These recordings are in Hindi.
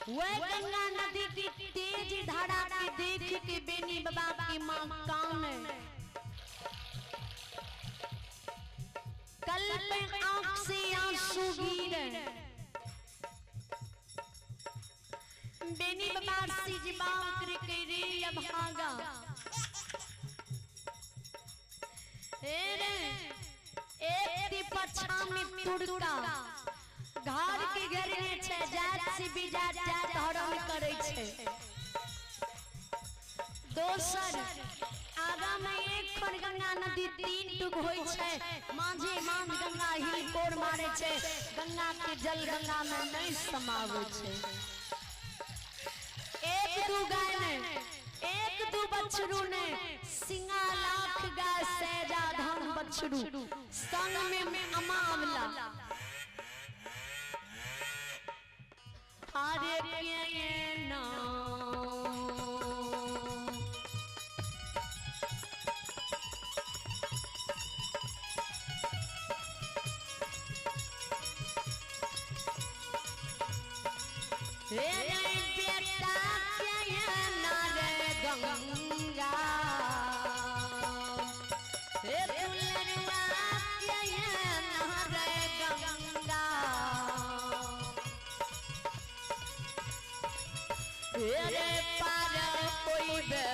वह गंगा नदी की तेज धारा के देख के बेनी बाबा की मां कान कल पे आंख से आंसू गिरे। बेनी बाबा सिजबा करके रे भागा एक पछा में तुड़का घर के घर में छे जात से भी जात हरण करे छे। दोसर आगा में एक खन गंगा नदी 3 टुक होई छे। माझे मांझ गंगा हिलकोर मारे छे। गंगा के जल गंगा में नहीं समावे छे। एक दू गाय ने एक दू बछरू ने सिंगा लाख गाय सैजा धन बछरू संग में अमावला अरे ये ना बेटा क्या ना रे गंगा दुलरुआ क्या ना रे गंगा रे पार कोई बे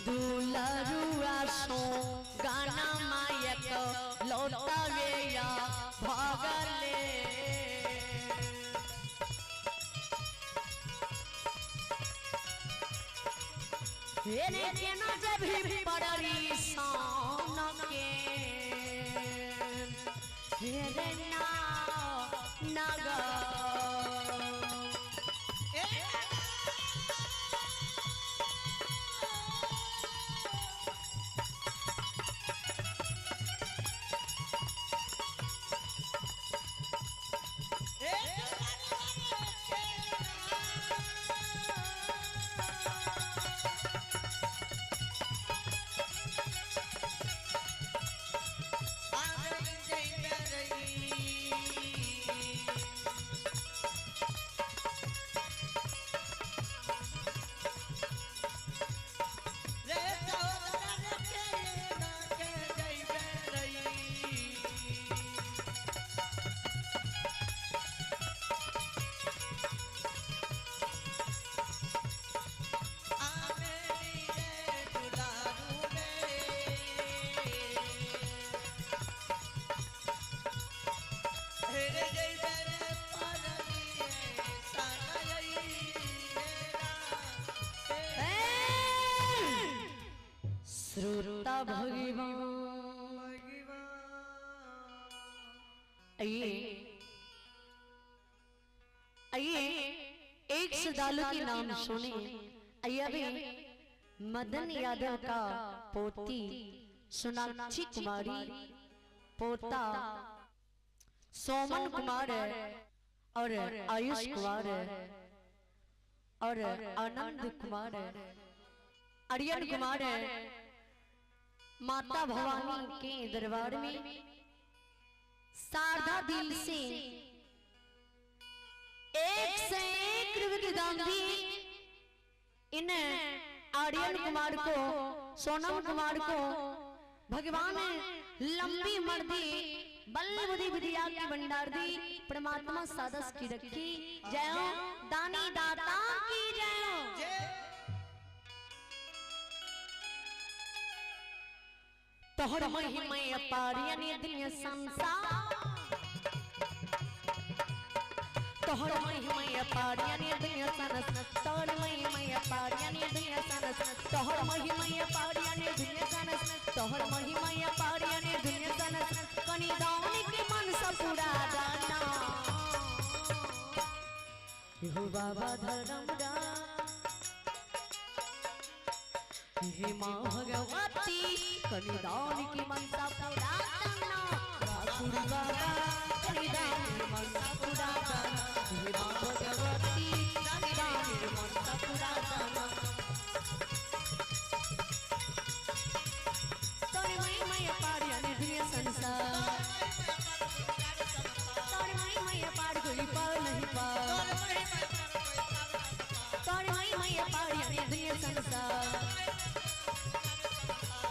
दुलरुआ सो गाना मायक लौटावे या भगले हेरे केना जब भी पड़री सान के हेरे ना नगा श्रोता भगवान आइए एक श्रद्धालु के नाम सुने। आइए भी मदन यादव का पोती सोनाक्षी कुमारी पोता सोमन कुमार और आयुष कुमार और आनंद कुमार आर्यन कुमार माता भवानी के दरबार में शारदा दिल से 101 रुपए की दान दी। इन आर्यन कुमार को सोनम कुमार को भगवान लंबी उम्र दी बल्ले बुद्धि विद्या की भंडार दी। परमात्मा सादस की रखी जय हो दानी दाता की जय हो। तोहर महिमा अपार यानी दुनिया संसार तोहर महिमा अपार यानी दुनिया सनस तोहर महिमा अपार यानी दुनिया सनस तोहर महिमा अपार यानी दुनिया सनस तोहर महिमा अपार यानी दुनिया सनस कनी दानी के मन सब पूरा जाना हो बाबा धर्मदा हे मां भगवती कनिदान की मनसा पूरा करना रासुर बाबा कनिदान की मनसा पूरा करना हे मां भगवती कनिदान की मनसा पूरा करना। तोरे मई पार यानी दुनिया संसार तोरे मई पार कोई पार नहीं पार ये पार यानी दुनिया संसार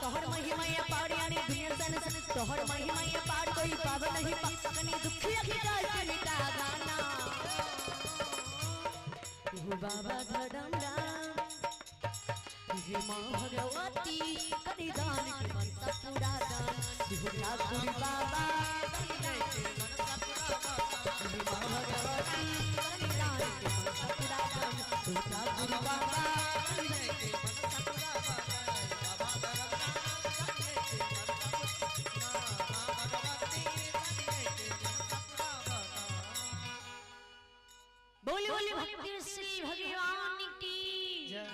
तोहर महिमा ये पार यानी दुनिया संसार तोहर महिमा ये पार कोई पाव नहीं पाकनी दुखिया की जात मिटा गाना हो बाबा धड़ंगा हे मां भगवती करी दान के मनसा पूरा दान हो ठाकुर बाबा हे मां भगवती करी दान के मनसा पूरा दान हो ठाकुर बाबा बोले बोले भक्ति श्री भगवान की जय।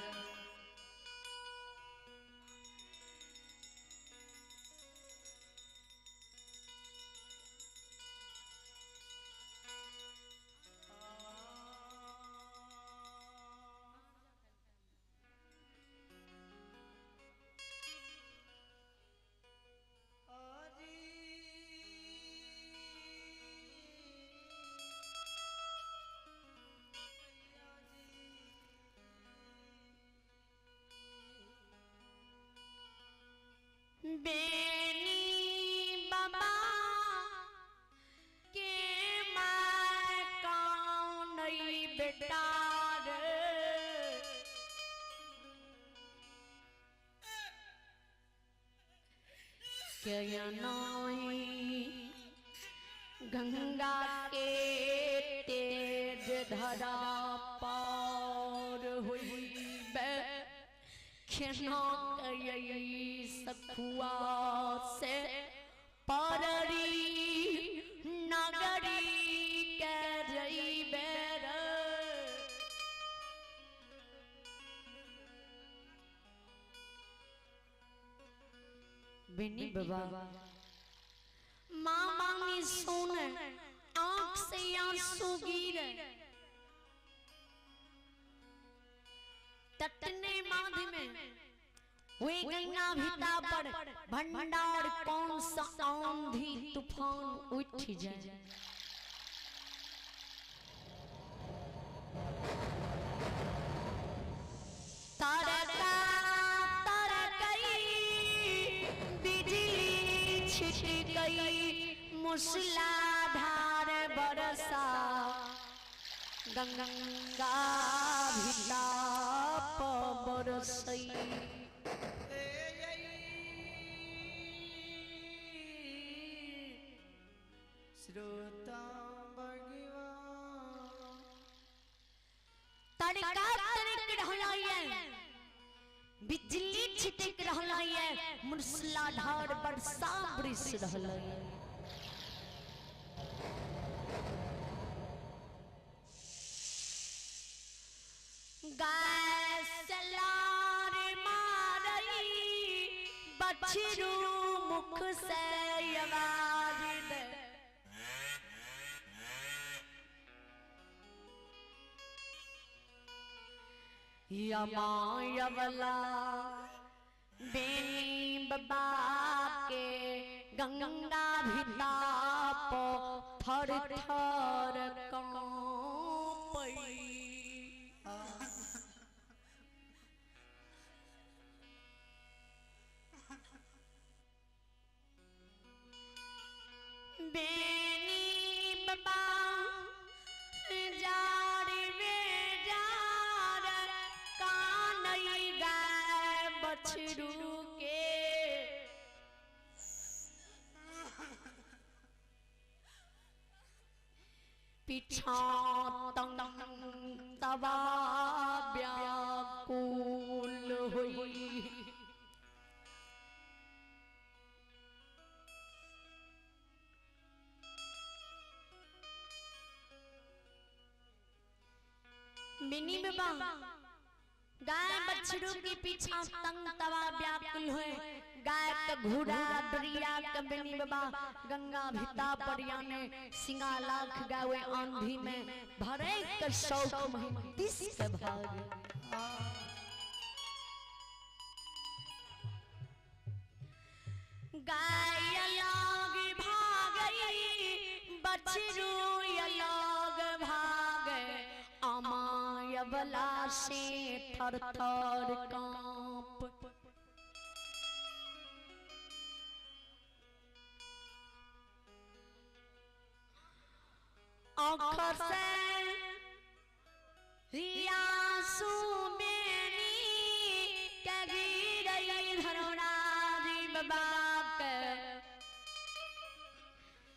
बेनी बाबा के मैं कौन नहीं बेटा रे क्या नहीं गंगा के तेज धरा पार हुई खेना कई सखुआ से पररी नगरी के रही बेर बेनी बाबा माँ मांगी सुन आँख से आंसू गिरे तटने माधि में वे गंगा भिता पर भंडार कौन सा आंधी तूफान उठ जाए तारका तारकई बिजली छिट गई मूसलाधार बरसा गंगा भिता बरसई श्रोता भगवान तड़का तड़क रहला है बिजली छिटक रहला है मूसलाधार बरसा बरस रहला है गाय सलार मारई बछरू मुख से आवाज दे यमायवला बेनी बाबा के गंगा भिता पो थर थर कांपई बेनी बाबा जारी में जार कानई गाय बछरू के पीछा तंग तवा व्याकुल हुई मिनी बाबा गाय बछड़ू के पीछा तंग तवा व्याकुल हुए गाय का घोड़ा दरिया का मिनी बाबा गंगा भिता परिया में सिंगा लाख गावे आंधी में भरे कर शौक में दिस के भाग गाय अलग भागई बछड़ू अलग भागे अमाय डूबला से थर थर कांप। आँखों से आंसू मेरी क्या गिरी धरनारी बाबा के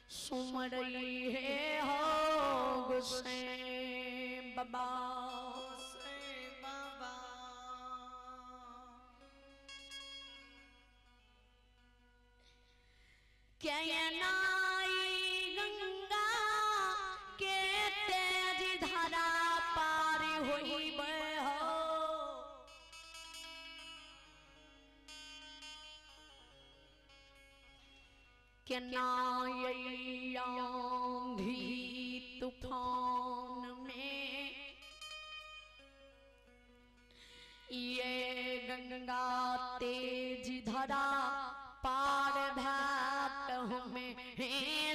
सुम रही है हो गुस्से बाबा क्या ये नाई गंगा के तेज धारा पार हुई हो क्या नाई आंधी तूफान में ये गंगा तेज धारा पार भात हमें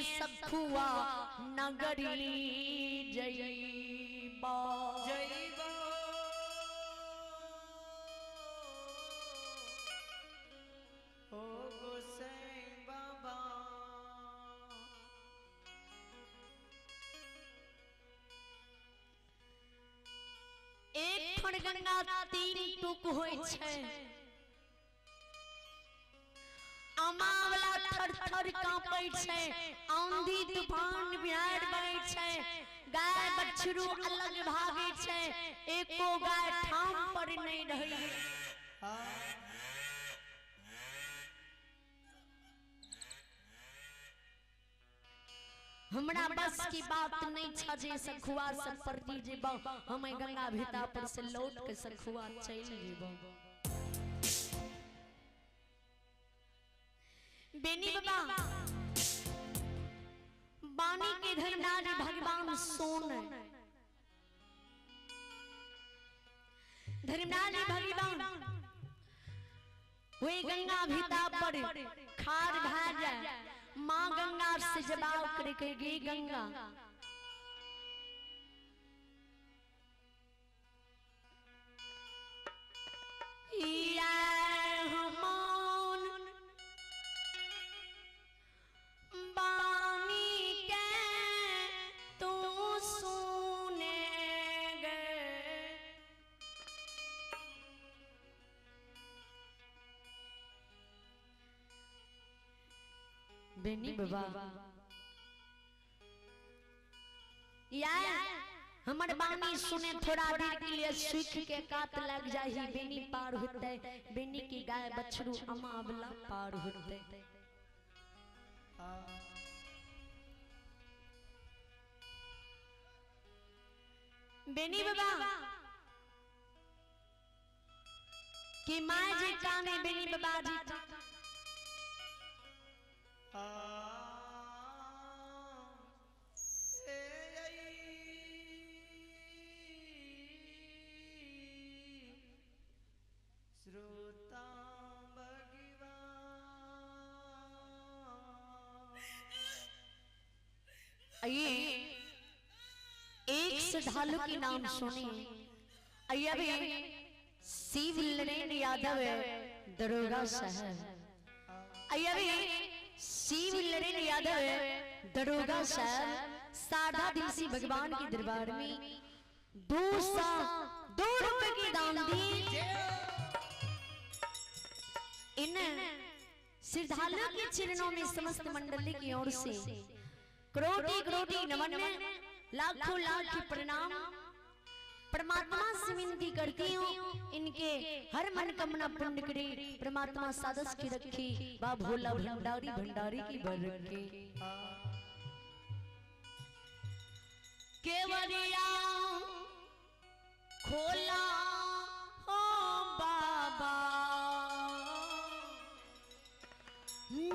सखुआ नगरी जईबा जईबा ओ गोसाई बाबा। एक खड़ गंगा तीन टुक होय छै अमावला थर थर कांपै छै आंधी तूफान बिहार बहै छै गाय बछरू अलग भागे छै एको गाय ठाम पर नहीं रही। हमरा बस की बात नहीं छ जे सखुआ सब पर जेबा हमें गंगा भीता पर से लौट के सखुआ चल जेबा। बेनी बाबा बानी के धर्मराज भगवान सोन धर्मराज भगवान वे गंगा भीता पर खार भाजा माँ गंगा से जवाब करके गे गंगा बेनी बाबा यार हमर बानी सुने थोड़ा देर के लिए सुख के कात लग जाही बेनी पार होते बेनी की गाय बछरू अमावला पार होते। बेनी बाबा कि माँ जी काने बेनी बाबा जी श्रोता आइए एक श्रद्धालु के नाम सुनिए। आइए भी शिव नरेंद्र यादव दरोगा साहब आइए भी शिव नरेंद्र यादव दरोगा साहब साधा दिवसी भगवान के दरबार में 2 रुपए की दान दी। इन श्रद्धालु के चरणों में समस्त मंडली की ओर से करोटी करोटी नमन लाखों लाख प्रणाम। परमात्मा से विनती करती हूँ इनके हर मन कामना पूर्ण करे परमात्मा सादस की रखे बा भोला भंडारी भंडारी की बर रखे। केवड़िया खोला हो बाबा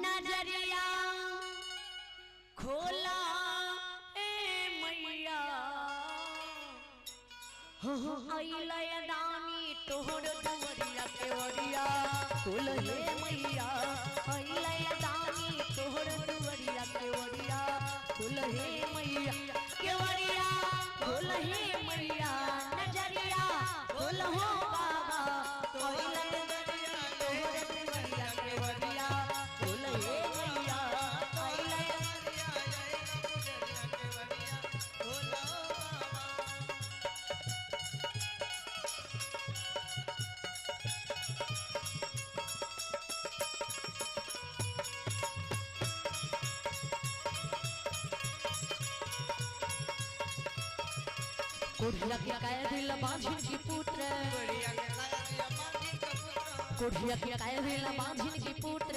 नजरिया खोला आइलय दानी तोहर दुवरिया केवड़िया खोल हे मैया आइलय दानी तोहर दुवरिया केवड़िया खोल हे मैया केवड़िया खोल हे मैया नजरिया कोढ़िया के काया दिल बांझिन की पुत्र कोढ़िया के काया दिल बांझिन की पुत्र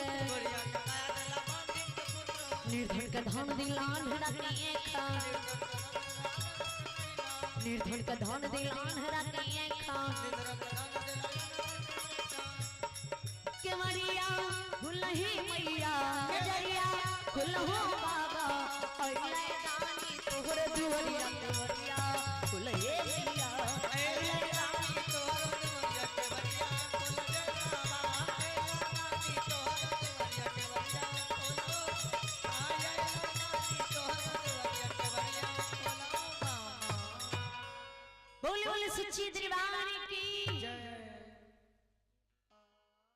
निर्धन का धन दिल आंधरा की आँखा निर्धन का धन दिल आंधरा की आँखा केवड़िया भुलही मैया जरिया खुलहो बाबा अइले दानी तोहर दुवरिया केवड़िया खुलहे मैया अइले दानी तोहर दुवरिया केवड़िया खुलहे बाबा अइले दानी तोहर दुवरिया केवड़िया खुलहो आया दानी तोहर दुवरिया केवड़िया खुलहो बोले बोले सच्ची दरबार की